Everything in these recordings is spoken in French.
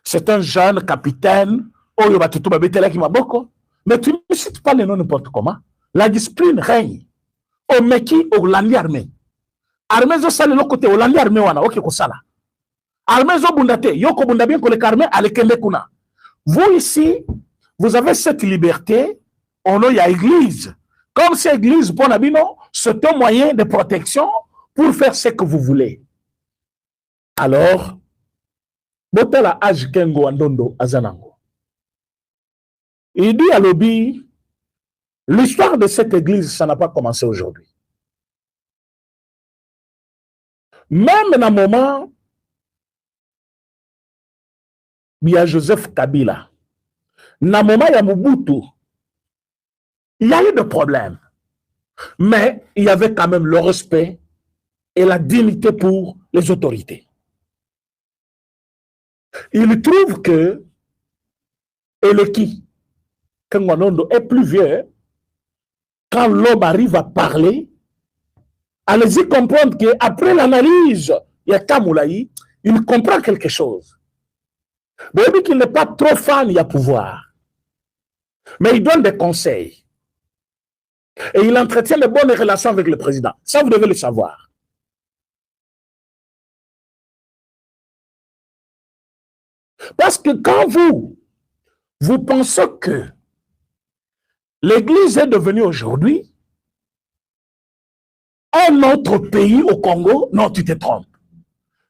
C'est un jeune capitaine, mais tu ne cites pas les noms n'importe comment. La discipline règne. Au Meki, au Landi armé. Armée zo sale le côté au Landi armé wana, ok ko sala. Armée zo bundate, yoko bundabien ko le karmé ale kende kuna. Vous ici, vous avez cette liberté, on a l'église. Comme c'est l'église, bon abino, c'est un moyen de protection pour faire ce que vous voulez. Alors, botala age kengo andondo azanango. Il dit à Lobi, l'histoire de cette église, ça n'a pas commencé aujourd'hui. Même dans un moment, il y a Joseph Kabila. Dans un moment, il y a Mobutu. Il y a eu des problèmes. Mais il y avait quand même le respect et la dignité pour les autorités. Il trouve que Eleki, quand Wanondo est plus vieux, quand l'homme arrive à parler, allez-y comprendre qu'après l'analyse, il y a Kamoulaï, il comprend quelque chose. Mais il dit qu'il n'est pas trop fan, il y a pouvoir. Mais il donne des conseils. Et il entretient de bonnes relations avec le président. Ça, vous devez le savoir. Parce que quand vous pensez que l'Église est devenue aujourd'hui un autre pays au Congo, non, tu te trompes.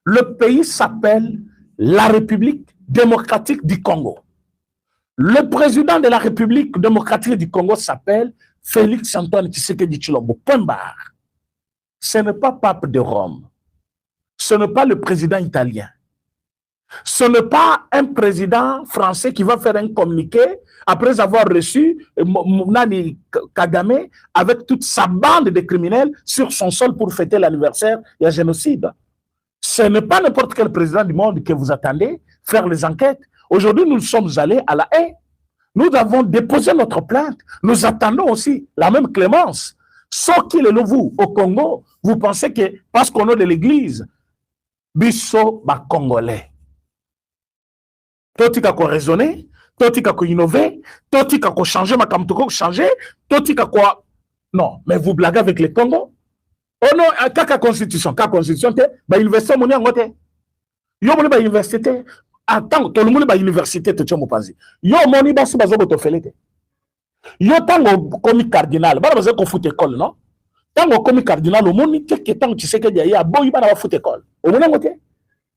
Le pays s'appelle la République démocratique du Congo. Le président de la République démocratique du Congo s'appelle Félix Antoine Tshisekedi Tshilombo. Point barre. Ce n'est pas pape de Rome. Ce n'est pas le président italien. Ce n'est pas un président français qui va faire un communiqué après avoir reçu Nani Kagame avec toute sa bande de criminels sur son sol pour fêter l'anniversaire du génocide. Ce n'est pas n'importe quel président du monde que vous attendez faire les enquêtes. Aujourd'hui, nous sommes allés à la haie. Nous avons déposé notre plainte. Nous attendons aussi la même clémence. Sauf qu'il est vous, au Congo, vous pensez que parce qu'on est de l'église, biso ba congolais. Totika ko raisonner, totika ko innover, totika ko changer, ma kamtoko changer, totika ko. Non, mais vous blaguez avec le Congo. Oh non, kaka constitution, ba université moni angote. Yo moni ba université. Attends, tout le monde ba université te tchomo panzi. Yo moni ba si bazo boto felete. Yo tango komi cardinal, ba bazo ko foot école, non? Tango komi cardinal, au moni que tango tu sais que y a boy ba na foot école. Au moni angote.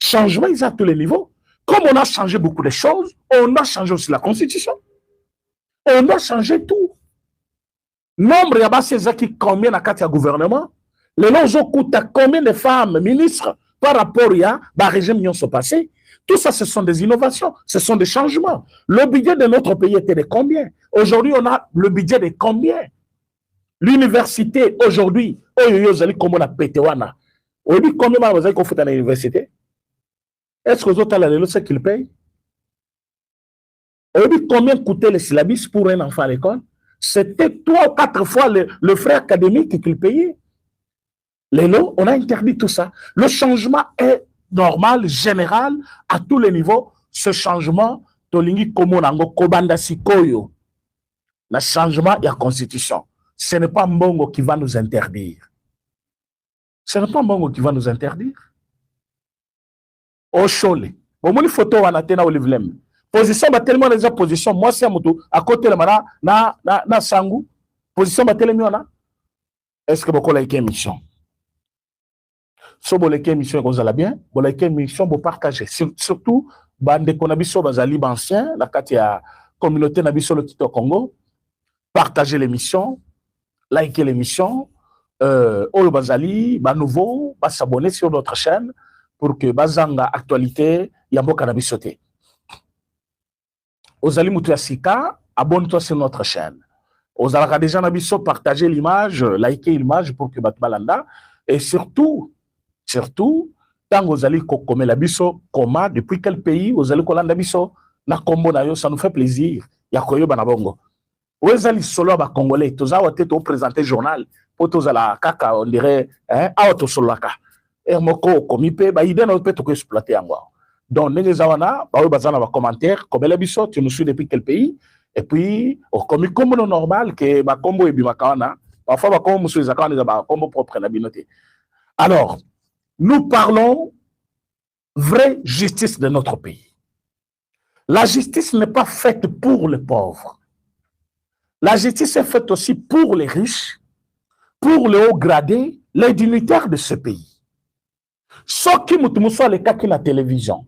Changement ils à tous les niveaux. Comme on a changé beaucoup de choses, on a changé aussi la constitution. On a changé tout. Nombre y a pas ces qui combien na katia gouvernement. Les noms coûtent combien de femmes ministres par rapport à la régime qui ont se passé. Tout ça, ce sont des innovations, ce sont des changements. Le budget de notre pays était de combien? Aujourd'hui, on a le budget de combien? L'université, aujourd'hui, comment on a pété wana? Aujourd'hui, combien vous avez fait dans l'université? Est-ce que vous avez ce qu'ils payent? Aujourd'hui, combien coûtait le syllabus pour un enfant à l'école? C'était 3 ou 4 fois le frais académique qu'il payait. Les lots, on a interdit tout ça. Le changement est normal, général, à tous les niveaux. Ce changement, tolingi komonango kobanda sikoyo. Le changement, il y a constitution. Ce n'est pas Mbongo qui va nous interdire. Ce n'est pas Mbongo qui va nous interdire. Au chole. Bon, mon photo wana tena olivlem. Position ba tellement les positions. Moi c'est amutu à côté la mana na sangu. Position ba tellement wana. Est-ce que beaucoup like émission? So boleke émission comme ça la bien. Boleke émission pour partager. Surtout bande konabiso bazali ancien la katia communauté nabiso le Kito Congo. Partager l'émission, liker l'émission. Olo bazali ba nouveau, ba s'abonner sur notre chaîne. Pour que bazanga actualité yambo kanabisote. Ozali Moutiasika, abonne-toi sur notre chaîne. Ozalaka déjà nabiso partager l'image, liker l'image pour que batbalanda et surtout tant ozali kokome la biso koma depuis quel pays ozali kolanda biso na kombo na yo ça nous fait plaisir ya koyoba na bongo. Ozali solo ba congolais tozawa te to présenter journal pour tozala kaka on dirait hein awa to solaka. Moko komipe ba idée na peut to exploiter yango. Donc, Nézawana, Bazana va commentaire, comme elle a dit, tu nous suis depuis quel pays? Et puis, comme normal, que ma combo est bimakana, parfois, ma combo sur les accords, ma combo propre na binoté. Alors, nous parlons vraie justice de notre pays. La justice n'est pas faite pour les pauvres. La justice est faite aussi pour les riches, pour les hauts gradés, les dignitaires de ce pays. Ce qui nous soit les cas qui la télévision.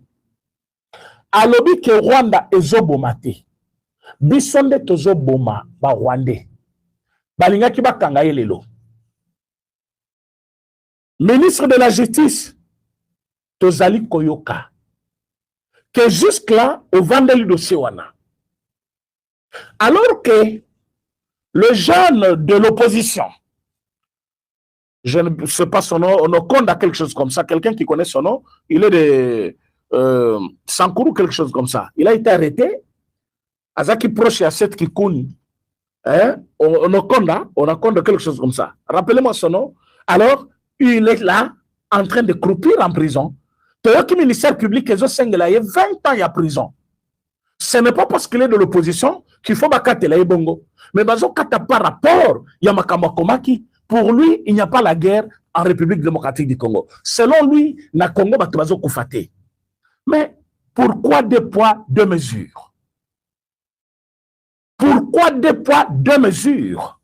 Alobi que Rwanda ezobomate. Bisonde tozoboma ba Rwandais. Balinga ki bakanga lelo. Ministre de la Justice, Tozali Koyoka. Que jusque-là, au vendredi dossier wana. Alors que le jeune de l'opposition, je ne sais pas son nom, on compte à quelque chose comme ça, quelqu'un qui connaît son nom, il est de Sankourou, quelque chose comme ça. Il a été arrêté. Azaki proche à cette qui connaît. Hein? On compte quelque chose comme ça. Rappelez-moi son nom. Alors, il est là, en train de croupir en prison. Le ministère public, il y a 20 ans en prison. Ce n'est pas parce qu'il est de l'opposition qu'il faut bakate la bongo. Mais par rapport, il y a Komaki. Pour lui, il n'y a pas la guerre en République démocratique du Congo. Selon lui, na Congo batabazo koufate. Mais pourquoi deux poids, deux mesures? Pourquoi deux poids, deux mesures?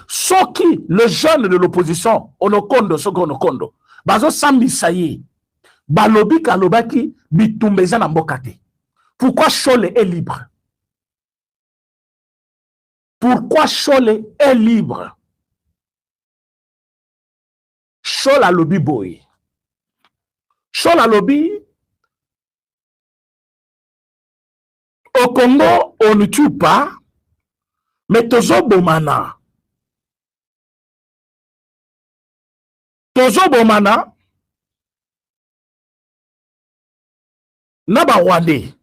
Ce qui, le jeune de l'opposition, Onokondo, Sokonokondo, bazo sambi saye, balobi kalobaki, bitumbeza na mbokate. Pourquoi Chole est libre? Pourquoi Chole est libre? Chole a lobby boy. Chole a lobby. Au Congo, on ne tue pas, mais tozo bomana. Tozo bomana. Naba Rwandais.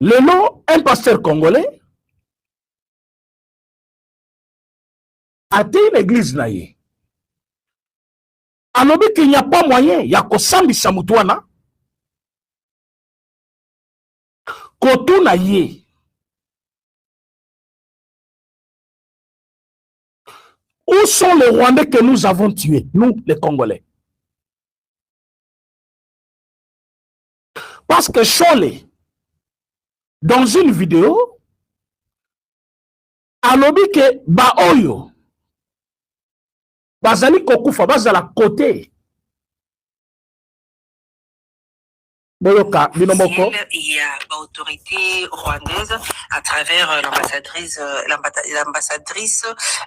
Le nom, un pasteur congolais, a été une église naïe. Anobi qu'il n'y a pas moyen, il y a Kosambi Samutwana, Kotou naïe. Où sont les Rwandais que nous avons tués, nous, les Congolais? Parce que Chole, dans une vidéo, alobi ke ba oyo bazali kokufa bazala côté. Il y a l'autorité rwandaise à travers l'ambassadrice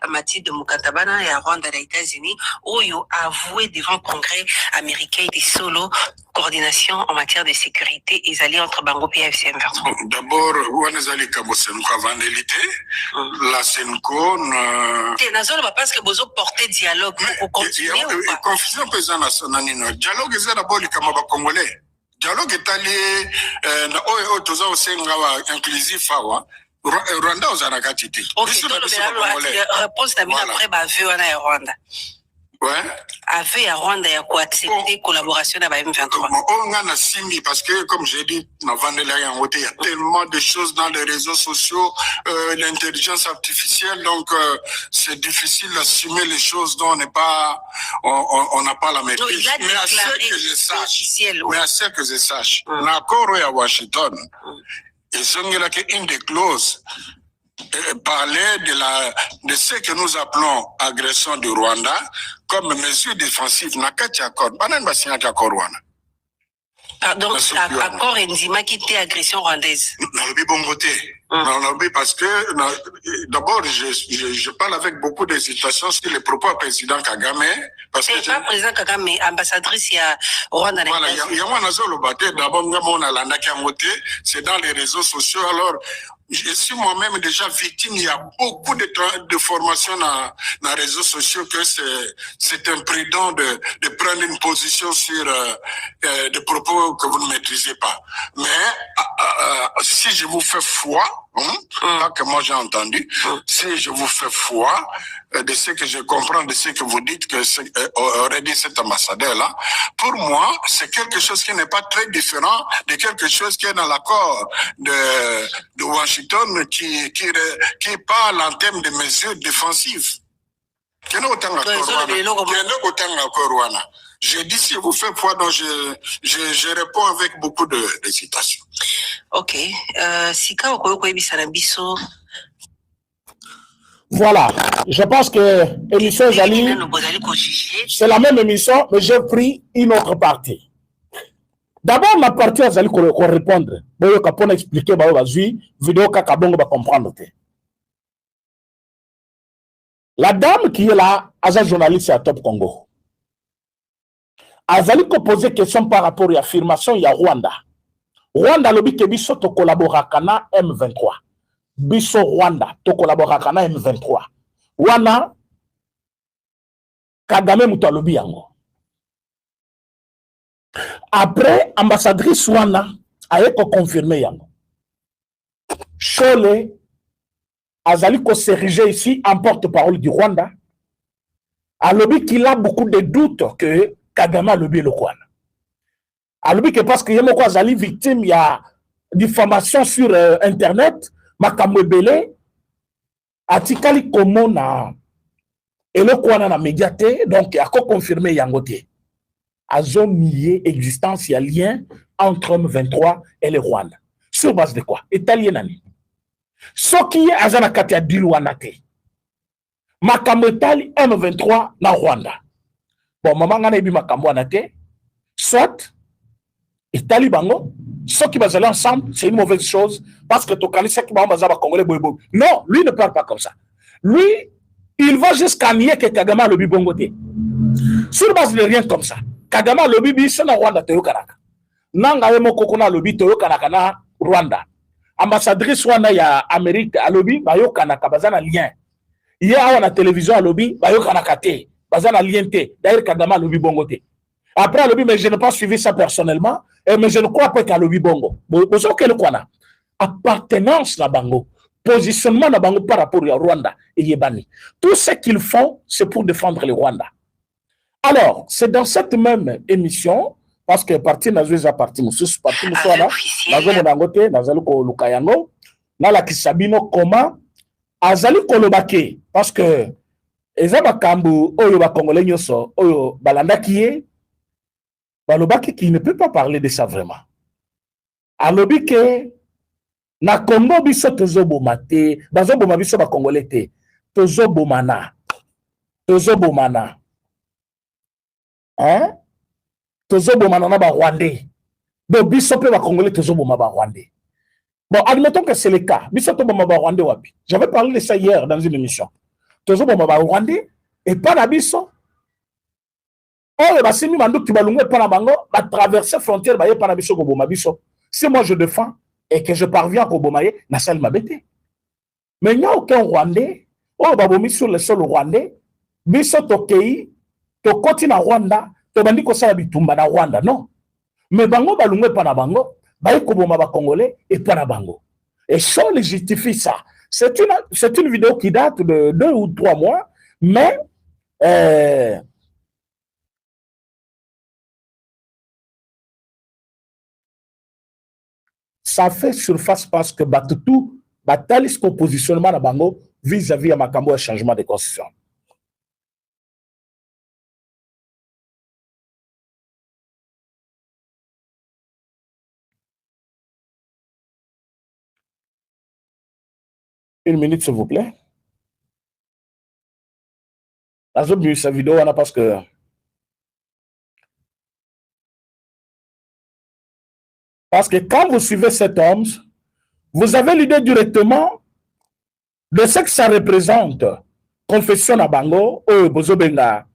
Mathilde Mukantabana et à Rwanda des États-Unis où ils ont avoué devant le Congrès américain des solo coordination en matière de sécurité et alliés entre Bango et FCM 23. D'abord, on est allé comme Senko avant l'élité. La Senko. Parce que vous portez dialogue pour continuer. Il y a confusion pesant national. Dialogue est d'abord le Kamaba congolais. Dialogue est allé inclusif. Rwanda aux Anakatiti. Réponse après Rwanda. Ouais. Avec Rwanda, il y a quoi accepter collaboration avec M23. On a Simi parce que, comme j'ai dit, il y a tellement de choses dans les réseaux sociaux, l'intelligence artificielle, donc c'est difficile d'assumer les choses dont on n'a pas la maîtrise. Mais à ce que je sache, l'accord à Washington, ils ont une des clauses. Parler de ce que nous appelons agression du Rwanda comme mesure défensive. Donc, l'accord Ndima qui était agression rwandaise. Parce que, d'abord, je parle avec beaucoup d'hésitation sur les propos du président Kagame. C'est pas président Kagame, mais ambassadrice, il y a Rwanda. Voilà, il y a d'abord, c'est dans les réseaux sociaux. Alors, je suis moi-même déjà victime. Il y a beaucoup de formations dans les réseaux sociaux que c'est imprudent de prendre une position sur des propos que vous ne maîtrisez pas. Mais si je vous fais foi, pas que moi j'ai entendu, si je vous fais foi de ce que je comprends, de ce que vous dites que aurait dit cet ambassadeur-là, pour moi, c'est quelque chose qui n'est pas très différent de quelque chose qui est dans l'accord de Washington qui parle en termes de mesures défensives. Je dis si vous faites foi, donc je réponds avec beaucoup de citations. Ok. Sika Okoyoko Ebisana Biso. Voilà. Je pense que l'émission Zali, c'est la même émission, mais j'ai pris une autre partie. D'abord, ma partie Zali qu'on répondre. Boyo Kapon expliquer, bah vas-y, vidéo Kakabongo va comprendre. La dame qui est là, Aza journaliste à Top Congo. Azali ko poser question par rapport à l'affirmation il y a Rwanda. Rwanda lobi ke biso to collaboraka na M23. Biso Rwanda to collaboraka na M23. Wana Kagame muto lobi yango. Après ambassadrice wana ayeko confirmer yango. Chole Azali ko s'ériger ici en porte-parole du Rwanda. Alobi qu'il a beaucoup de doutes que Kagame a lobby le Rwanda. Alobi que parce que yemo ko Azali victime, il y a diffamation sur internet, makambo belé atikali komona et le Rwanda na médiaté donc a confirmé yangote. Azo nié existence il y a lien entre M23 et le Rwanda. Sur base de quoi? Italien nani. Ce qui est azana kati ya dilwana te. Makambo etali M23 na Rwanda. Bon, maman ngana ebi makambo wana te. Soit etali bango, ceux qui vont aller ensemble, c'est une mauvaise chose parce que tokani ceux qui vont bazaba congolais boybo. Non, lui ne parle pas comme ça. Lui, il va jusqu'à nier que Kagame lobi bongo te. Sur base de rien comme ça. Kagame lobi bi c'est na Rwanda te yokanaka. Nanga yemo kokona lobi te yokanaka na Rwanda. Ambassadrice wana ya Amérique à lobby bayo kanaka bazana lien. Hier à la télévision à lobby bayo kanaka te bazana lien te. D'ailleurs Kagame lobby bongo te. Après à lobby mais je n'ai pas suivi ça personnellement mais je ne crois pas qu'à lobby bongo. Bozo que le kwana appartenance na bango, positionnement na bango par rapport à Rwanda et Yebani. Tout ce qu'ils font c'est pour défendre le Rwanda. Alors, c'est dans cette même émission parce que parti nazoeza parti mususu parti muswana nazo monangote nazali ko lukayango na la kisabino comment azali kolobake parce que eza bakambu oyo ba congolais nyoso oyo balandaki ye balobaki qui ne peut pas parler de ça vraiment alobi ke na Congo biso tozoboma te bazoboma biso ba congolais te tozobomana hein tozobomana na ba Rwandais. Donc biso pe ba Congolais tozoboma ba Rwandais. Bon, admettons que c'est le cas. Biso tozoboma ba Rwandais wapi. J'avais parlé de ça hier dans une émission. Tozoboma ba Rwandais et pas na biso. Oh, ba simi manduki balungwe pa na bango, ba traverser frontière ba ye pa na biso ko boma biso. Si moi je défends et que je parviens ko boma ye, na sal mabete. Mais il n'y a aucun Rwandais. Oh, ba bomi sur le sol rwandais. Biso tokei, to continue na Rwanda. Tobandi ko sala bitumba na Rwanda, non. Mais bango balungwe pa na bango, ba ekoboma ba Congolais et pa na bango. Et ça justifie ça. C'est une vidéo qui date de 2 ou 3 mois, mais ça fait surface parce que Batutu batalis ko positionnement na bango vis-à-vis à makambo changement de constitution. Une minute, s'il vous plaît. J'ai vu cette vidéo parce que quand vous suivez cet homme, vous avez l'idée directement de ce que ça représente. Confession à Bango, Bozobenga,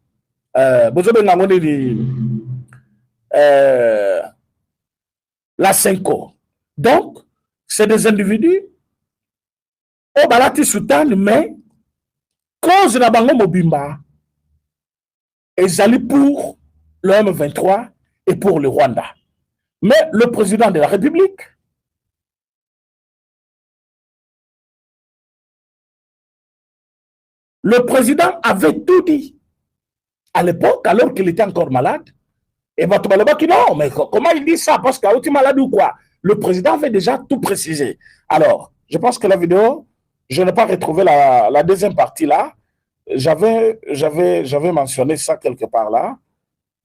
la Senko. Donc, c'est des individus au balati soutane, mais cause na bango mobimba ezali pour le M23 et pour le Rwanda. Mais le président de la République, le président avait tout dit. À l'époque, alors qu'il était encore malade, et Batoubalaba qui non, mais comment il dit ça? Parce qu'il est malade ou quoi? Le président avait déjà tout précisé. Alors, je pense que la vidéo, je n'ai pas retrouvé la deuxième partie là. J'avais mentionné ça quelque part là.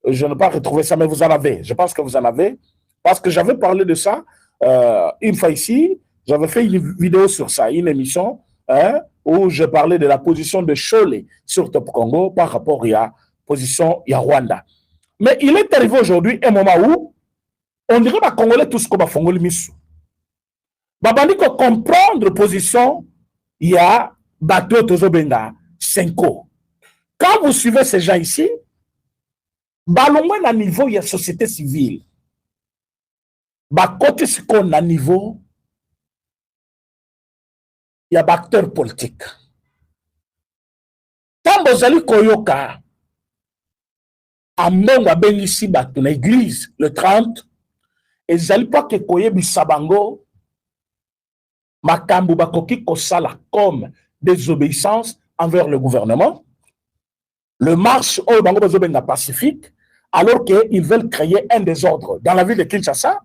Je n'ai pas retrouvé ça, mais vous en avez. Je pense que vous en avez. Parce que j'avais parlé de ça une fois ici. J'avais fait une vidéo sur ça, une émission où je parlais de la position de Cholet sur Top Congo par rapport à la position de Rwanda. Mais il est arrivé aujourd'hui un moment où on dirait que les Congolais tous comme Fongoli Missou. Babandi ko comprendre position, il y a Bato Tozobenga, Senko. Quand vous suivez ces gens ici, balongwe na niveau il y a société civile. Bakote ce qu'on a niveau, il y a acteurs politiques. Quand vous allez koyoka, à Mbonga Bengisi Bato na église le 30, et zali pas que koye bisabango, makambu bakoki kosala comme désobéissance envers le gouvernement. Le marche au Bango Bazobenga pacifique, alors qu'ils veulent créer un désordre dans la ville de Kinshasa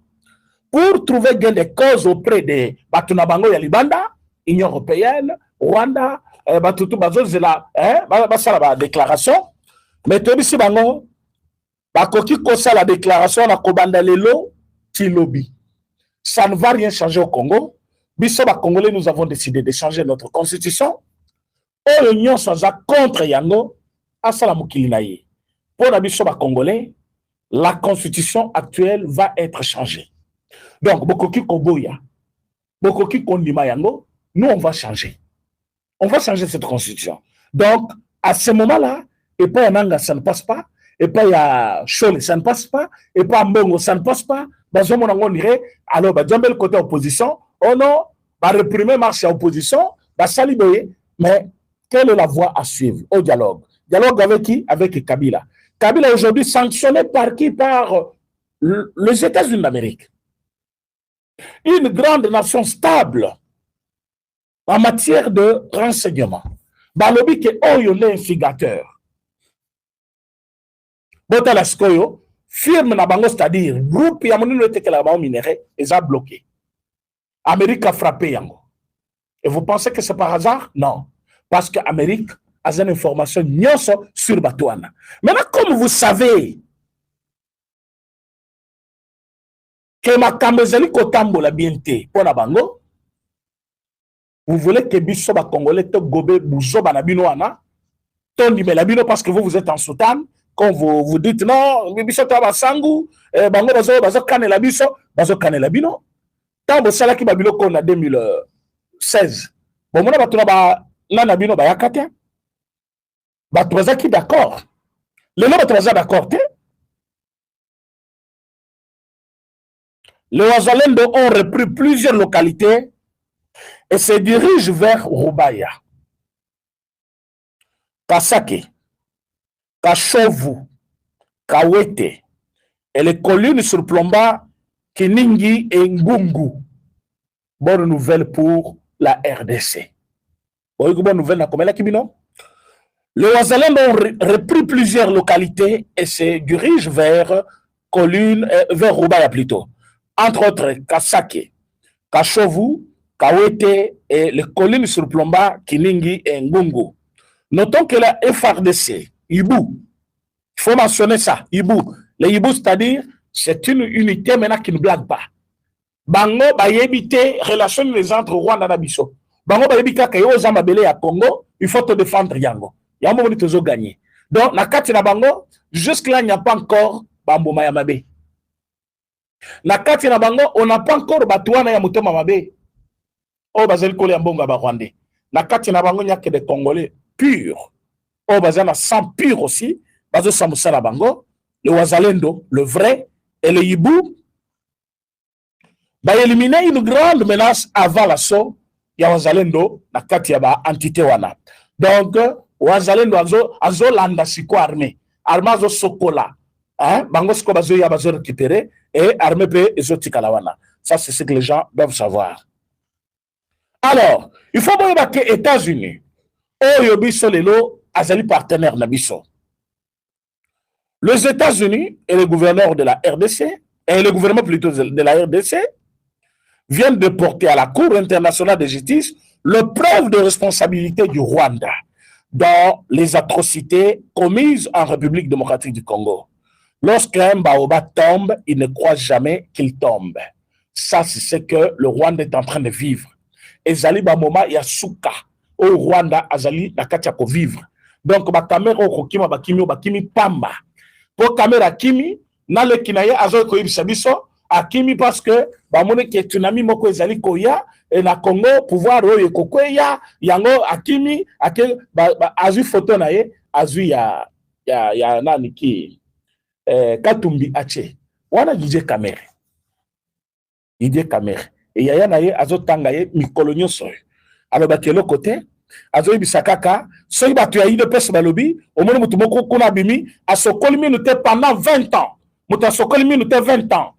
pour trouver gain de cause auprès de Batunabango Yalibanda, Union européenne, Rwanda, Batutu Bazozela, la déclaration. Mais tout ici, Bango, Bakoki Kosa la déclaration, la Kobanda Lelo, Tilobi. Ça ne va rien changer au Congo. Bissoba Congolais, nous avons décidé de changer notre constitution. Et l'Union sans contre Yango, à Salamukilinaye. Pour la Bissoba Congolais, la constitution actuelle va être changée. Donc, Bokoki Koboya, Bokoki Kondima Yango, nous on va changer. On va changer cette constitution. Donc, à ce moment-là, et pas à Nanga, ça ne passe pas. Et pas à Chole, ça ne passe pas. Et pas à Mbongo, ça ne passe pas. On dirait, alors, le côté opposition, oh non, va réprimer marche à opposition, va saliboyer. Mais quelle est la voie à suivre au dialogue? Dialogue avec qui? Avec Kabila. Kabila aujourd'hui sanctionné par qui? Par les États-Unis d'Amérique. Une grande nation stable en matière de renseignement. Balobi ke oyo l'instigateur. Botalaskoyo, firme na bango, c'est-à-dire groupe yamonino eteke la bango minéré, ils ont bloqué. Amérique a frappé yango. Et vous pensez que c'est par hasard? Non. Parce que l'Amérique a une information sur Batouana. Maintenant, comme vous savez que ma Kambezali Kotambo la BNT pour la bango, vous voulez que Bissoba Congolais te gobe bouzoba na binoana, tondi me la bino parce que vous êtes en soutane, quand vous dites non, Bissoba Basangu, bango bazo kane la biso, bazo kane la bino. Tant que ça qui babilo qu'on a 2016. Bon, mon abatona ba nana bino ba yakate. Ba toza qui d'accord. Le nom toza d'accord te. Les Wazalendo ont repris plusieurs localités et se dirigent vers Rubaya, Kasake, Kashovu, Kawete et les collines sur Plomba, Kiningi et Ngungu. Bonne nouvelle pour la RDC. Bonne nouvelle, les Wazalendo ont repris plusieurs localités et se dirigent vers vers Rubaya plutôt. Entre autres, Kasake, Kashovu, Kawete et les collines sur Plomba, Kiningi et Ngungu. Notons que la FRDC, Ibu, il faut mentionner ça, Ibu. Les Ibu, c'est-à-dire, c'est une unité maintenant qui ne blague pas. Bango, ba yébité, relation les entre Rwanda et Nabiso. Bango, ba yébika, kayo Zambabele à Congo, il faut te défendre Yango. Yango, vous devez gagner. Donc, na kati na bango, jusque-là, il n'y a pas encore Bambo Mayamabe. Na kati na bango, on n'a pas encore Batouana ya Mutema Mabe. Oh, bazali kole ya mbonga ba Rwandais. Na kati na bango, il n'y a que des Congolais purs. Oh, bazana sang pur aussi. Bazo Samoussa na bango. Le Wazalendo, le vrai, et le Hibou, va éliminer une grande menace avant l'assaut. Il y a Wazalendo, na kati ya ba entité wana. Donc, Wazalendo azo landa siko armé. Arma azo sokola. hein, bango siko bazo ya bazo récupérer et armée pe ezotika la wana. Ça c'est ce que les gens doivent savoir. Alors, il faut voir que les États-Unis, oyo biso lelo azali partenaire na biso. Les États-Unis et le gouverneur de la RDC, et le gouvernement plutôt de la RDC, viennent de porter à la Cour internationale de justice le preuve de responsabilité du Rwanda dans les atrocités commises en République démocratique du Congo. Lorsqu'un baobab tombe, il ne croit jamais qu'il tombe. Ça, c'est ce que le Rwanda est en train de vivre. Ezali ba moma ya suka au Rwanda azali na kati ya ko vivre. Donc ba caméra ko kima ba kimi pamba. Pour caméra kimi na le kinaye azo ko yibisa biso akimi parce que ba mone ke tsunami moko ezali koya et na Congo pouvoir oyo kokoya yango akimi ake ba azu photo na ye azu ya nani ki Katumbi ache wana jije caméra. Idée caméra. Et yaya na ye azotanga ye mikolo nyonso. Alors bakelo côté azo bisakaka soki bato ya IDPS balobi omoni mutu moko kuna bimi asokoli minute pendant 20 ans. Mutu asokoli minute 20 ans.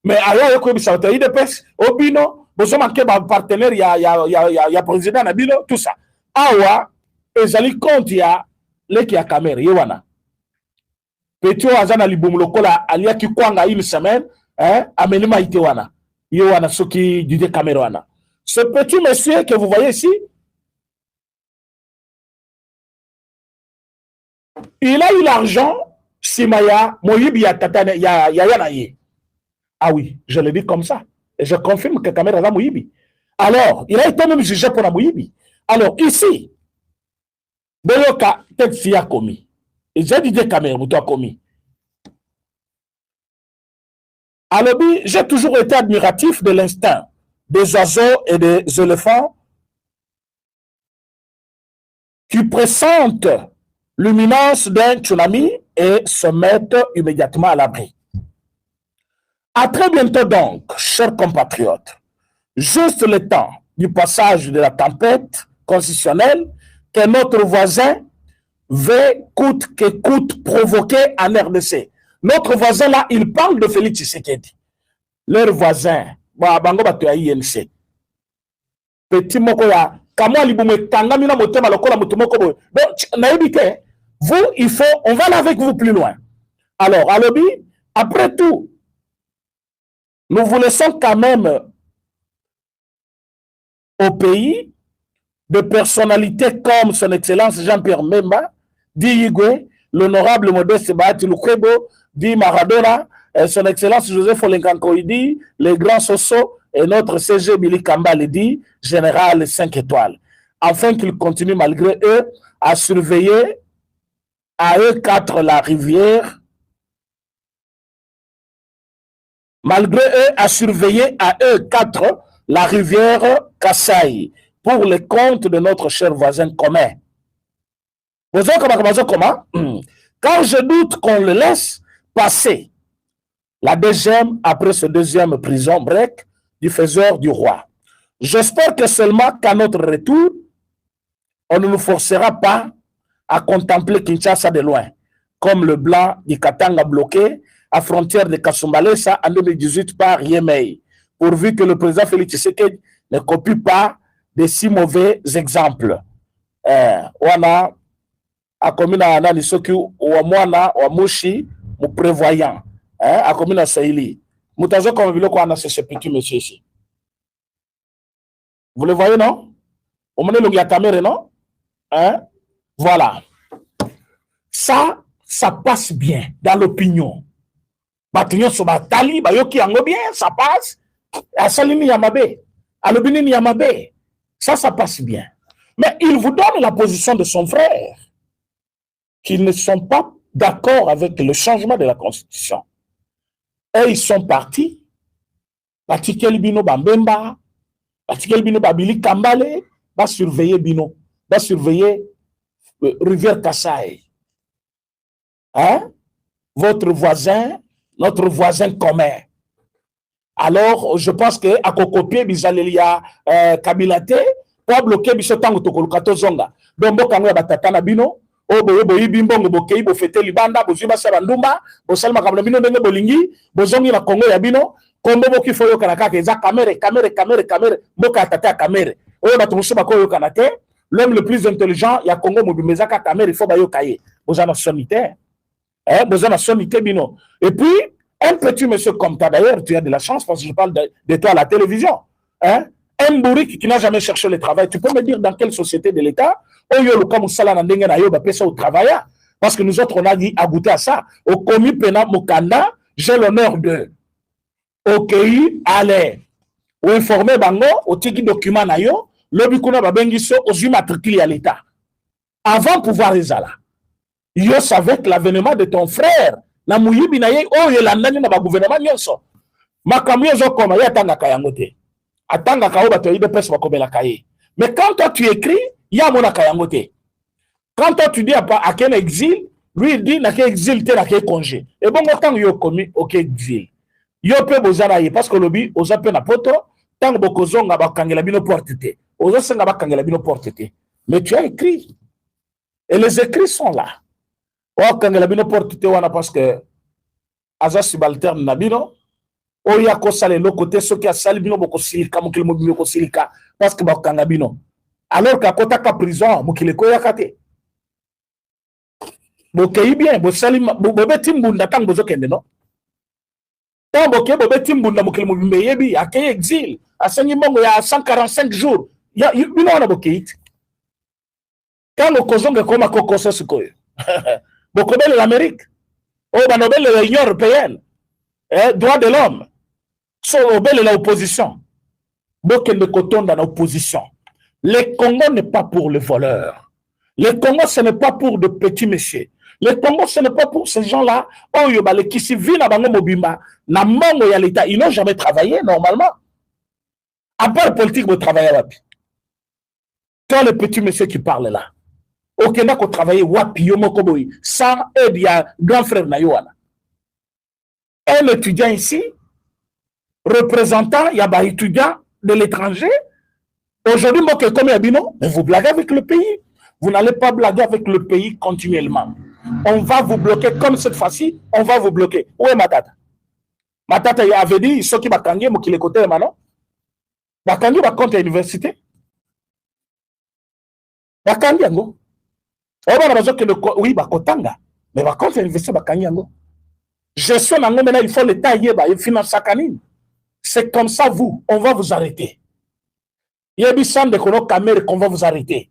Mais aya yo ko bisakata ya IDPS obino bozo manke ba partenaire ya président na bino tout ça. Awa ezali compte ya leki ya caméra ye wana. Petio azana libumu lokola alia ki kwanga une semaine amenima ite wana. Yoana Soki du Cameroun. Ce petit monsieur que vous voyez ici, il a eu l'argent, Simaya, Moyibi, Tatane, Yanaye. Ah oui, je le dis comme ça. Et je confirme que Cameroun a Moyibi. Alors, il a été même jugé pour la Moyibi. Alors, ici, Boyoka, peut-être s'il a commis. Et j'ai dit Cameroun, tu as commis. Alors, j'ai toujours été admiratif de l'instinct des oiseaux et des éléphants qui pressentent l'imminence d'un tsunami et se mettent immédiatement à l'abri. À très bientôt donc, chers compatriotes, juste le temps du passage de la tempête constitutionnelle que notre voisin veut coûte que coûte provoquer en RDC. Notre voisin là, il parle de Félix Tshisekedi. Leur voisin, bango bato ya INC. Petit moko ya, kamwa libume tangami na motema lokola mutu moko boy. Donc, naïbite, vous, il faut, on va aller avec vous plus loin. Alors, à lobby, après tout, nous vous laissons quand même au pays de personnalités comme son Excellence Jean-Pierre Memba, Di Igwe, l'honorable Modeste Bahati Lukwebo, dit Maradona, son Excellence Joseph Olenkankoidi, le grand Soso et notre CG Billy Kambale dit général 5 étoiles. Afin qu'ils continuent malgré eux à surveiller à eux 4 la rivière. Malgré eux à surveiller à eux 4 la rivière Kasaï pour le compte de notre cher voisin commun. Vous savez comment? Quand je doute qu'on le laisse passer la deuxième, après ce deuxième prison break du faiseur du roi. J'espère que seulement qu'à notre retour, on ne nous forcera pas à contempler Kinshasa de loin, comme le blanc du Katanga bloqué à frontière de Kasumbalesa en 2018 par Yemei, pourvu que le président Félix Tshisekedi ne copie pas de si mauvais exemples. Wana a commis na nisoki wa mwana wa mushi mu prévoyant. A commis na Saïli. Moutazo comme biloko ana ce petit monsieur ici. Vous le voyez, non? Au moment où il y a caméra, non? Voilà. Ça passe bien dans l'opinion. Batignon so batali, bayoki ango bien, ça passe. À Salini Yamabe, à l'Obinini Yamabe. Ça passe bien. Mais il vous donne la position de son frère, qu'ils ne sont pas d'accord avec le changement de la Constitution. Et ils sont partis. Batikel Bino Bambemba, Batikel Bino Babili Kambale, va surveiller Bino, va surveiller Rivière Kasaï. Hein? Votre voisin, notre voisin commun. Alors, je pense que à copier Bizalelia Kabilate, pour bloquer Bisotango Tokolukato Zonga. Donc, Bokango Batatana Bino, o boye boye bimbongo bokei bo fete libanda bo ziba sa bandumba bo salma kabla bino ndenge bolingi bo zongi na Congo ya bino kombo boki foyo kana kaka eza kamere mboka tata kamere oyo bato musu bakoyo kana te l'homme le plus intelligent ya Congo mobimeza ka kamere il faut bayo kaye bozana sonité bozana sonité bino et puis un petit monsieur comme toi d'ailleurs tu as de la chance parce que je parle de toi à la télévision un bourrique qui n'a jamais cherché le travail tu peux me dire dans quelle société de l'État oyo luka musala na ndenge na yo ba pesa au travail parce que nous autres on a dit à goûter à ça au commis pena mokanda j'ai l'honneur de okei allez ou informer bango au tiki document na yo lobi kuna babengiso aux matricule à l'État avant pouvoir ezala yo savais que l'avènement de ton frère na muyibi na ye oyo landani na ba gouvernement nyonso makambo yo koma ya tanga kayango te atanga ka oba to ide pesa bakobela kaye mais quand toi tu écris ya mona kayango te quand toi tu dis à quel exil lui il dit na quel exil te na quel congé et bon tant yo komi OK exil yo pe bozana ye parce que lobi oza pe na poto tant bokozonga bakangela bino porte te oza senga bakangela bino porte te mais tu as écrit et les écrits sont là wakangela bino porte te wana parce que aza subalterne na bino oya ko sale lo côté soki asali bino boko silika mokili mobimbe ko silika parce que bakanga bino alors qu'à kota ka prison mokili ko yakate bokei bien bo sali bobeti mbunda tang bozo kende no tant boke bobeti mbunda mokili mobimbe yebi akay exil asengi mbongo ya 145 jours ya bino wana bokei quand le kozonga koma kokosa sikoyo bokobele l'Amérique oh banobele l'Union européenne droit de l'homme so obele l'opposition bokende kotonda na opposition. Le Congo n'est pas pour les voleurs. Le Congo ce n'est pas pour de petits messieurs. Le Congo ce n'est pas pour ces gens-là oh yo bale kisi vina bango mobimba na mongo ya l'État ils n'ont jamais travaillé normalement à part politique de travailler wapi. Toi le petit monsieur qui parle là ok, n'a qu'au travailler wapi yo moko boy sans aide ya grand frère na yoana. Un étudiant ici, représentant, il y a des étudiants de l'étranger. Aujourd'hui, moi, comme Yabino, mais vous blaguez avec le pays. Vous n'allez pas blaguer avec le pays continuellement. On va vous bloquer comme cette fois-ci, on va vous bloquer. Où est Matata? Matata, il avait dit, ceux qui va kanguer, moi qui les côtés, maintenant. Bakangi va compter à l'université. Bakangi, yango. Oui, bakotanga. Mais va compter à l'université, bakangi, yango. Gestion maintenant, il faut l'État y il finance sa canine. C'est comme ça, vous, on va vous arrêter. Il y a des centres de kono caméra qu'on va vous arrêter.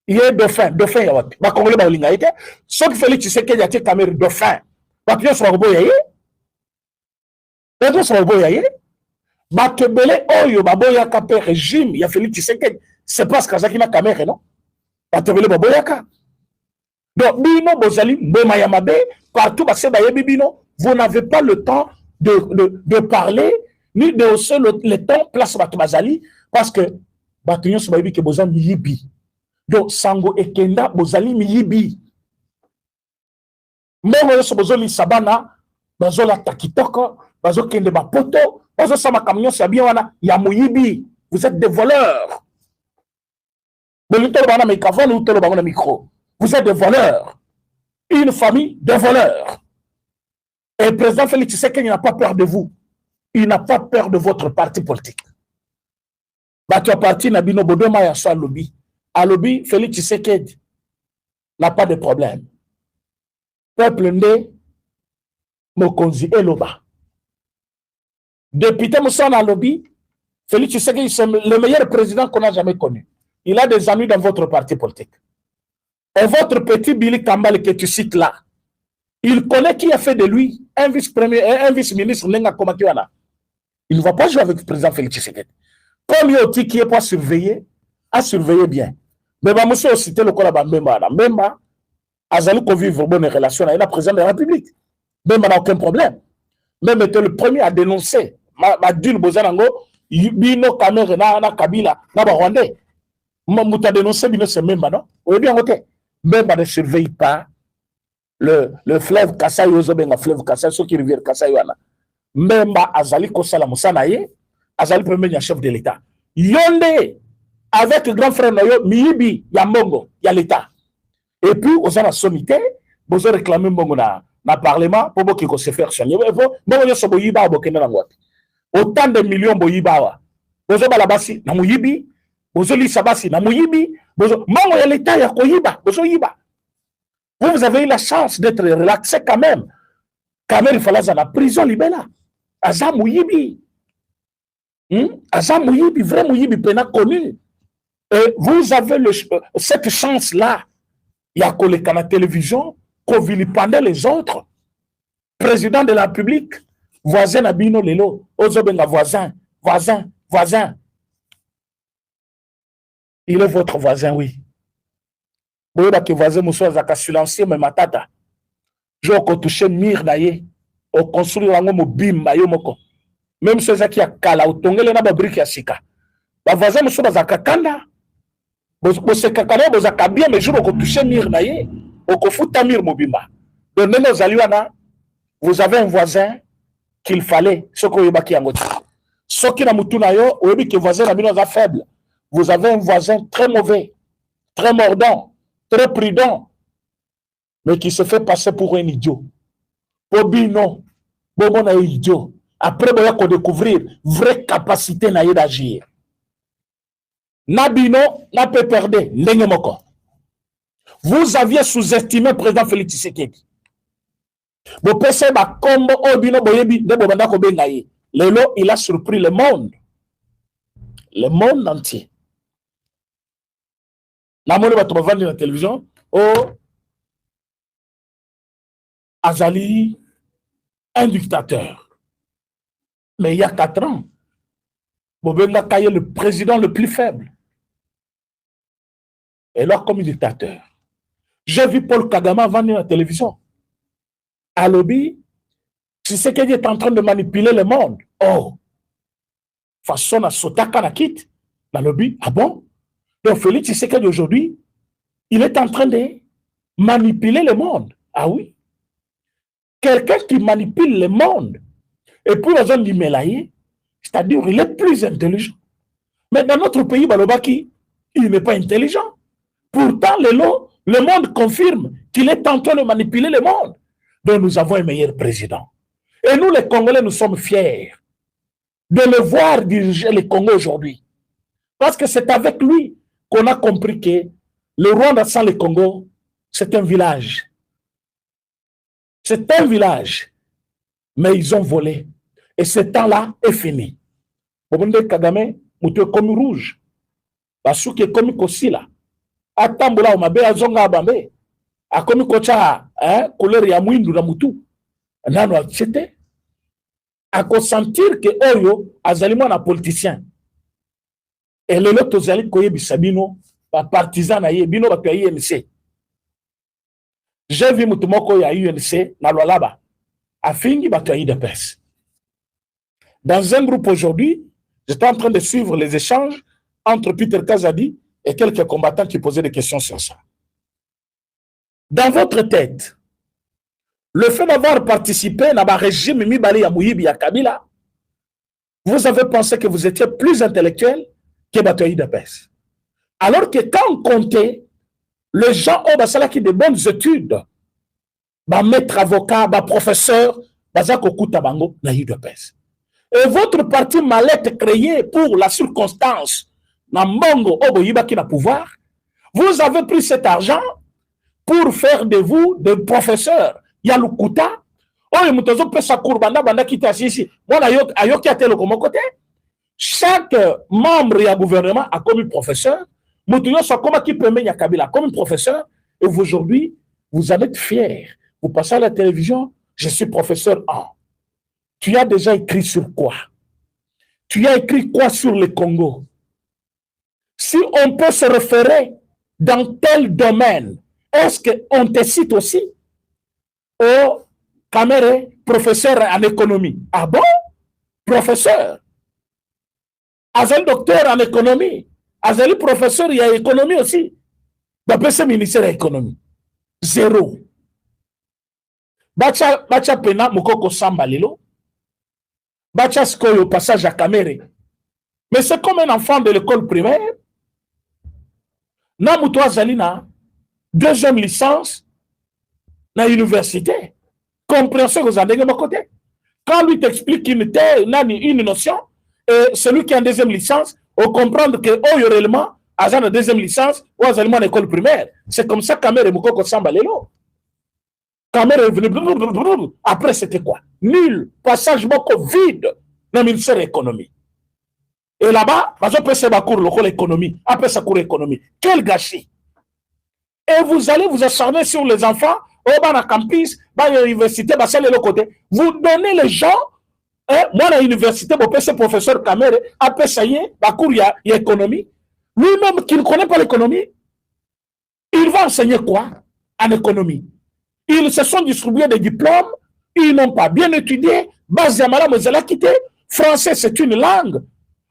Il y a dauphin, il y a des Congolais baolinga été. Sauf que Félix Tshisekedi a été caméra dauphin. Bakio soit boyaye. Bakio soit boyaye. Bakebele oyo baboya kapé régime, il y a Félix Tshisekedi. C'est parce que Zaki na caméra non. Bakebele baboya ka. Donc, bino bozali boma yamabe partout parce que bino, vous n'avez pas le temps de parler ni de hausser le temps place batubazali parce que batunyo sobayibi ke bozan yibi. Donc sango ekenda bozali miyibi. Mbongo yoso bozoli sabana bazola takitoko bazo kende bapoto bazo sama camion sabia wana ya muyibi. Vous êtes des voleurs. Bolito bana mikavon ou tolo bana micro. Vous êtes des voleurs. Une famille de voleurs. Et le président Félix Tshisekedi n'a pas peur de vous. Il n'a pas peur de votre parti politique. Votre parti n'a bino bodoma ya so lobby. À lobby, Félix Tshisekedi n'a pas de problème. Peuple ndé Mokonzi Eloba. Député Moussa à lobby, Félix Tshisekedi c'est le meilleur président qu'on a jamais connu. Il a des amis dans votre parti politique. Et votre petit Billy Kambale que tu cites là, il connaît qui a fait de lui un vice-premier, un vice-ministre Nenga Komakiwana. Il ne va pas jouer avec le président Félix Tshisekedi. Comme il y a aussi qui est pas surveillé, à surveiller bien. Mais bah, monsieur aussi cité le Kola Mbemba. Mbemba, Azali ko vivre bonne relation avec le président de la République. Mbemba n'a aucun problème. Même était le premier à dénoncer. Ma dune Bozanango, Bino Kamere na Kabila, na Rwandais. Mouta dénoncé Bino c'est Mbemba, non? Vous bien voté. Mbemba ne surveille pas le fleuve Kassai, le fleuve Kassai, ceux qui rivière Kassai. Mbemba Azali Kosala Moussanaye, Azali premier chef de l'État. Yonde, avec le grand frère Noyo, Miyibi, Yambongo, il y a l'État. Et puis, aux la sommité, vous avez réclamé na parlement pour que se faire soigner. Autant de millions boyibawa. Bozo balabasi na muyibi, bozo lisabasi na muyibi, bozo mango ya l'état ya koyiba, bozo yiba. Vous avez eu la chance d'être relaxé quand même. Quand même, il fallait dans la prison libéla. Aza muyibi. Aza muyibi, vrai muyibi pena connu. Et vous avez cette chance-là. Il y a collé à la télévision, qu'on vilipendait les autres. Président de la République, voisin Abino Lelo, Ozobenga voisin, voisin, voisin. Il est votre voisin, oui. Vous voyez que voisin Moussa Zaka silencieux, mais matata. Je vais toucher mire d'ailleurs, au construire un homme bim, moko. Même ceux qui a kala, ou tongele na babrique ya sika. Ba voisin Moussa Zaka kanda. Vous se kakane, vous avez bien, mais je vais toucher mire d'ailleurs, au kofuta mire mobimba. Donc, vous avez un voisin qu'il fallait, ce qu'on y a ngoti. Ce qui n'a mutuna yo, ou que voisin n'a faible. Vous avez un voisin très mauvais, très mordant, très prudent, mais qui se fait passer pour un idiot. Bobino, Bobo un idiot. Après, il faut découvrir vraie capacité d'agir. Nabino n'a pas perdu. Vous aviez sous-estimé le président Félix Tshisekedi. Lelo, il a surpris le monde. Le monde entier. La monnaie va trouver dans la télévision. Oh, Azali, un dictateur. Mais il y a 4 ans, Bobenga Kaye, le président le plus faible. Et là, comme dictateur. J'ai vu Paul Kagame vendre la télévision. À lobby, Tshisekedi est en train de manipuler le monde. Oh, façon à Sotaka na quitte. La lobby, ah bon? Donc Félix Tshisekedi aujourd'hui, il est en train de manipuler le monde. Ah oui? Quelqu'un qui manipule le monde. Et puis, la zone du Melaye, c'est-à-dire il est plus intelligent. Mais dans notre pays, Balobaki, il n'est pas intelligent. Pourtant, le monde confirme qu'il est en train de manipuler le monde. Donc, nous avons un meilleur président. Et nous, les Congolais, nous sommes fiers de le voir diriger le Congo aujourd'hui. Parce que c'est avec lui qu'on a compris que le Rwanda sans le Congo, c'est un village. C'est un village. Mais ils ont volé. Et ce temps-là est fini. Bobonde Kagame, moutou comme rouge. Basou qui est comme Kosila. Atamboula Omabe, Azonga Abambe. A comme Kocha, couleur ya mouindou na moutou. Nano c'était. A consentir que Oyo, Azalimo na politicien. Et le lot Ozali Koye Bisabino, partisan na ye, bino batu ya INC. J'ai vu moutoumoko ya UNC, na Lualaba. A fingi batu ya IDPS. Dans un groupe aujourd'hui, j'étais en train de suivre les échanges entre Peter Kazadi et quelques combattants qui posaient des questions sur ça. Dans votre tête, le fait d'avoir participé à un régime Mibali ya Mouyibi ya Kabila, vous avez pensé que vous étiez plus intellectuel que Batoyi d'Apes. Alors que quand on comptait, les gens ont qui de bonnes études, maître avocat, professeur, Bazakokuta Bango, na UDPS. Et votre parti mal être créé pour la circonstance, Nambongo Oboyiba qui n'a pouvoir, vous avez pris cet argent pour faire de vous des professeurs. Yalukuta, oh, mutozo pesa kurbanda banda kita sisi. Voilà, ayoki atelo comme côté. Chaque membre du gouvernement a commis professeur. Mutoyo soit comme qui peut mener Kabila comme professeur. Et aujourd'hui, vous en êtes fiers. Vous passez à la télévision, je suis professeur en. Tu as déjà écrit sur quoi? Tu as écrit quoi sur le Congo? Si on peut se référer dans tel domaine, est-ce qu'on te cite aussi au Kamere, professeur en économie? Ah bon? Professeur. Azali docteur en économie. Azali professeur, il y a économie aussi. D'après ce ministère de l'économie. 0. Bacha pena mukoko samba lilo. Bacha skoyo passage à Kamere. Mais c'est comme un enfant de l'école primaire. Namuto Azalina, deuxième licence dans l'université. Compréhension que vous avez de mon côté. Quand lui t'explique une notion, et celui qui a une deuxième licence, on comprendre que réellement, à une deuxième licence, ou à une école primaire. C'est comme ça que Kamere Moukoko Samba Lelo. Kamere est venu. Après, c'était quoi? Nul. Passage beaucoup vide dans le ministère de l'économie. Et là-bas, on peut se battre pour l'économie. Après, ça court l'économie. Quel gâchis! Et vous allez vous acharner sur les enfants, au bas dans campus, dans l'université, c'est de l'autre côté. Vous donnez les gens, moi, à l'université, mon professeur Kamere, après ça y est, il y a l'économie. Lui-même qui ne connaît pas l'économie, il va enseigner quoi en économie? Ils se sont distribués des diplômes, ils n'ont pas bien étudié, Baziamala Mozela quitté, français c'est une langue.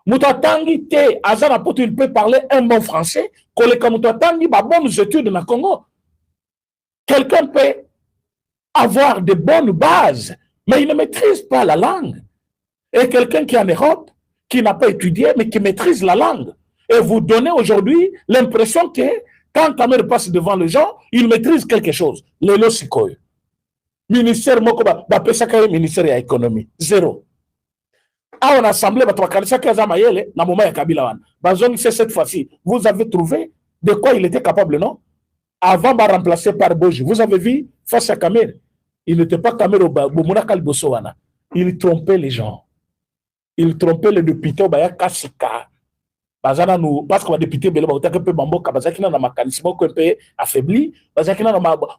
Moutatangi te, Azana Poto, il peut parler un bon français, Koleka Moutatangi, bah bonnes études dans le Congo. Quelqu'un peut avoir de bonnes bases, mais il ne maîtrise pas la langue. Et quelqu'un qui est en Europe, qui n'a pas étudié, mais qui maîtrise la langue. Et vous donnez aujourd'hui l'impression que quand Kamere passe devant les gens, il maîtrise quelque chose. Lelo Sikoy. Ministère Mokoba, ministère de l'économie. Zéro. À une assemblée, cette fois-ci, vous avez trouvé de quoi il était capable, non? Avant de remplacer par Boji. Vous avez vu, face à Kamere, il n'était pas Kamere au il trompait les gens. Il trompait les députés au Baya Kasika. Parce que les députés, ils ont été affaiblis.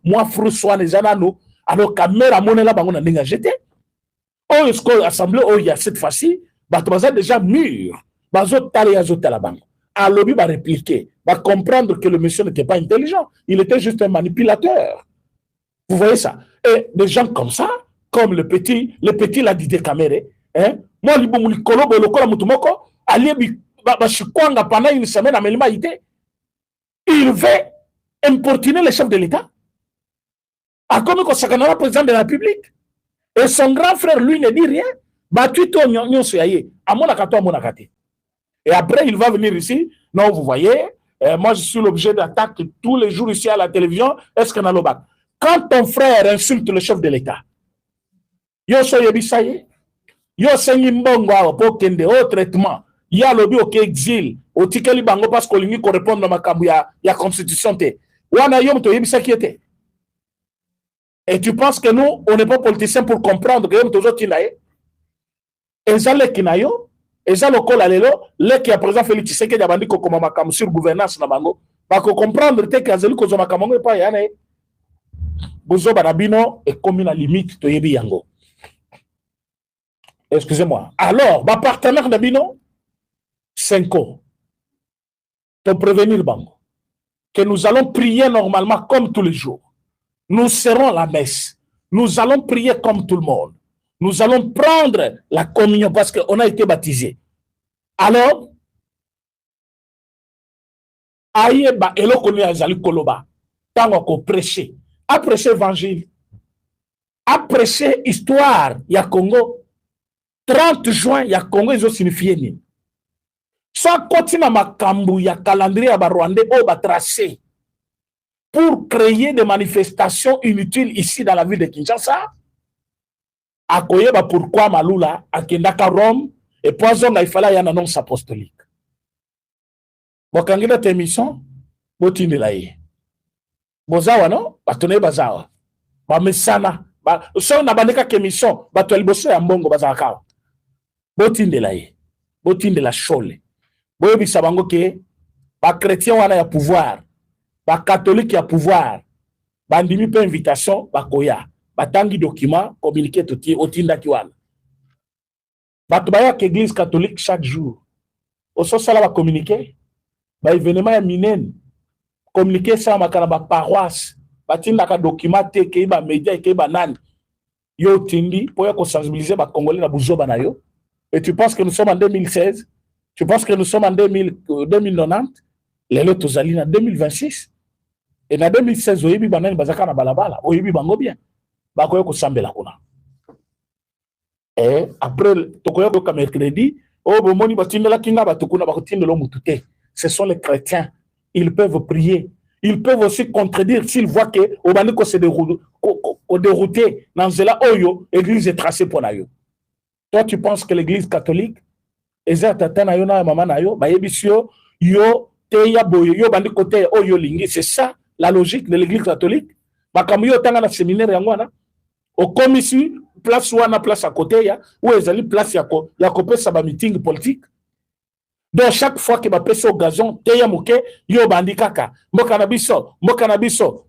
Moi, François, les gens, alors Kamere, il y a jeté. Assemblée, il y a cette fois-ci, ils déjà mûrs. Alors, il va répliquer, va comprendre que le monsieur n'était pas intelligent. Il était juste un manipulateur. Vous voyez ça? Et des gens comme ça, comme le petit l'a dit de Kamere, moi, pendant une semaine, il veut importuner le chef de l'État. À comme le président de la République. Et son grand frère, lui, ne dit rien. Et après, il va venir ici. Non, vous voyez, moi, je suis l'objet d'attaques tous les jours ici à la télévision. Est-ce qu'on a le bac? Quand ton frère insulte le chef de l'État, yo soye bisaye, yo sengi mbongo pour kende au traitement, ya lobi au exil, au tikeli bango parce qu'on lui correspond dans ma kabu ya constitution te. Wana yom to yebisa qui était. Et tu penses que nous, on n'est pas politiciens pour comprendre que yom tozo tinaye? Ezale kinayo, ezale kola lelo, le qui a présent Félix Tshisekedi abandi ko koma makamu sur gouvernance na bango, ba ko comprendre te que azeli ko zo makamu pa yana e. Bozo barabino et comme une limite to yebi yango. Excusez-moi. Alors, ma partenaire d'Abino, 5 ans, pour prévenir Bango, que nous allons prier normalement comme tous les jours. Nous serons à la messe. Nous allons prier comme tout le monde. Nous allons prendre la communion parce qu'on a été baptisé. Alors, Aïeba, Elokoni Azali Koloba, tant qu'on prêcher, à prêcher l'évangile, à prêcher histoire, il y a Congo. 30 juin, il y a Congo, ils ont signifié ni. Soit continue ma kambu, il y a calendrier à Rwandais, au va tracé pour créer des manifestations inutiles ici dans la ville de Kinshasa. À Koyeba, pourquoi Malula, à Kendaka Rome, et poison, il fallait y a une annonce apostolique. Bokangina témission, botine laïe. Bozawa, non? Batone bazawa. Bamesana. So na bandeka kémission, bato liboso ya mbongo bazaka. Botinde la ye, botinde la chole. Boyebi sabango ke, ba chrétien wana ya pouvoir, ba catholique ya pouvoir, ba ndimi pe invitation, ba koya, ba tangi document, communiqué toti, otinda ki wana. Bato baya ke église catholique chaque jour. Oso sala ba communiqué, ba événement ya minen, communiqué sa makana ba paroisse, ba tinda ka document te ke ba média ke ba nani. Yo tindi, pour ya ko sensibiliser ba congolais na buzoba na yo. Et tu penses que nous sommes en 2016? Tu penses que nous sommes en 2090? Les lots aux alliés en 2026? Et en 2016, oyebi banani bazaka na balabala, oyebi bango bien. Bakoye ko sambela kuna. Et après, tokoye ko mercredi, oh bomoni batindela kinga batukuna bakotindelo mutute. Ce sont les chrétiens. Ils peuvent prier. ils peuvent aussi contredire s'ils voient que au bandi ko se dérouté dans cela oyo église est tracée pour nayo. Toi tu penses que l'église catholique eza tata na yo na maman na yo ba yebisio yo te ya boyo yo bandi côté oyo lingi, c'est ça la logique de l'église catholique. Makambo yo tanga na séminaire yango wana au commission place wana place à côté ya ou ezali place ya ko pesa ba meeting politique. Donc chaque fois que ba pesa au gazon te ya moke yo bandi kaka mboka na biso